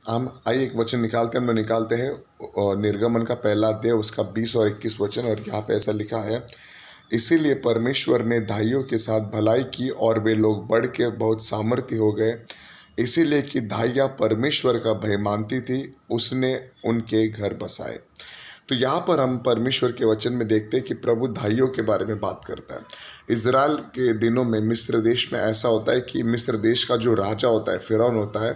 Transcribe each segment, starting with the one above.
हम आइए एक वचन निकालते हैं, हम लोग निकालते हैं निर्गमन का पहला अध्याय उसका 20 और 21 वचन। और यहाँ पे ऐसा लिखा है, इसीलिए परमेश्वर ने दाइयों के साथ भलाई की और वे लोग बढ़ के बहुत सामर्थ्य हो गए, इसीलिए कि दाइयाँ परमेश्वर का भय मानती थी, उसने उनके घर बसाए। तो यहाँ पर हम परमेश्वर के वचन में देखते हैं कि प्रभु धाइयों के बारे में बात करता है। इज़राइल के दिनों में मिस्र देश में ऐसा होता है कि मिस्र देश का जो राजा होता है, फिरौन होता है,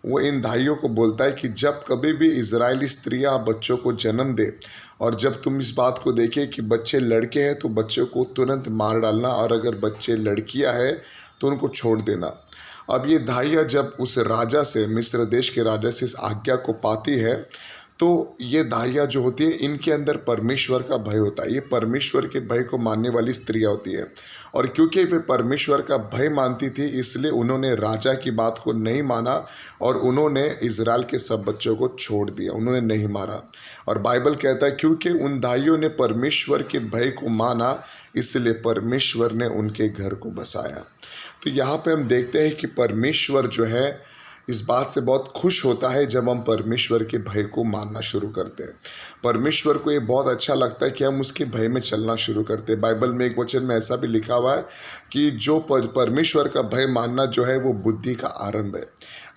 वो इन धाइयों को बोलता है कि जब कभी भी इजरायली स्त्रियां बच्चों को जन्म दे और जब तुम इस बात को देखें कि बच्चे लड़के हैं तो बच्चों को तुरंत मार डालना, और अगर बच्चे लड़कियां हैं तो उनको छोड़ देना। अब ये धाइयाँ जब उस राजा से, मिस्र देश के राजा से इस आज्ञा को पाती है, तो ये दाहिया जो होती है इनके अंदर परमेश्वर का भय होता है। ये परमेश्वर के भय को मानने वाली स्त्रियां होती है, और क्योंकि वे परमेश्वर का भय मानती थी इसलिए उन्होंने राजा की बात को नहीं माना और उन्होंने इजराइल के सब बच्चों को छोड़ दिया, उन्होंने नहीं मारा। और बाइबल कहता है क्योंकि उन दाइयों ने परमेश्वर के भय को माना इसलिए परमेश्वर ने उनके घर को बसाया। तो यहाँ पे हम देखते हैं कि परमेश्वर जो है इस बात से बहुत खुश होता है जब हम परमेश्वर के भय को मानना शुरू करते हैं। परमेश्वर को ये बहुत अच्छा लगता है कि हम उसके भय में चलना शुरू करते हैं। बाइबल में एक वचन में ऐसा भी लिखा हुआ है कि जो परमेश्वर का भय मानना जो है वो बुद्धि का आरंभ है।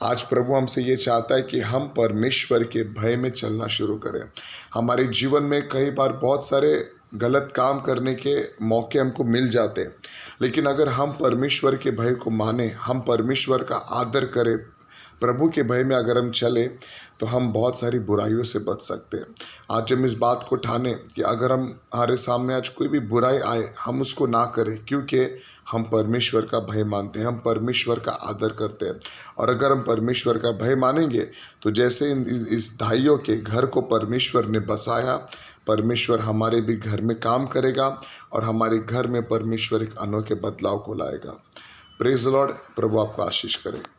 आज प्रभु हमसे ये चाहता है कि हम परमेश्वर के भय में चलना शुरू करें। हमारे जीवन में कई बार बहुत सारे गलत काम करने के मौके हमको मिल जाते हैं, लेकिन अगर हम परमेश्वर के भय को माने, हम परमेश्वर का आदर करें, प्रभु के भय में अगर हम चले तो हम बहुत सारी बुराइयों से बच सकते हैं। आज हम इस बात को ठाने कि अगर हमारे सामने आज कोई भी बुराई आए हम उसको ना करें, क्योंकि हम परमेश्वर का भय मानते हैं, हम परमेश्वर का आदर करते हैं। और अगर हम परमेश्वर का भय मानेंगे तो जैसे इस धाइयों के घर को परमेश्वर ने बसाया, परमेश्वर हमारे भी घर में काम करेगा और हमारे घर में परमेश्वर एक अनोखे बदलाव को लाएगा। Praise the Lord. प्रभु आपको आशीष करे।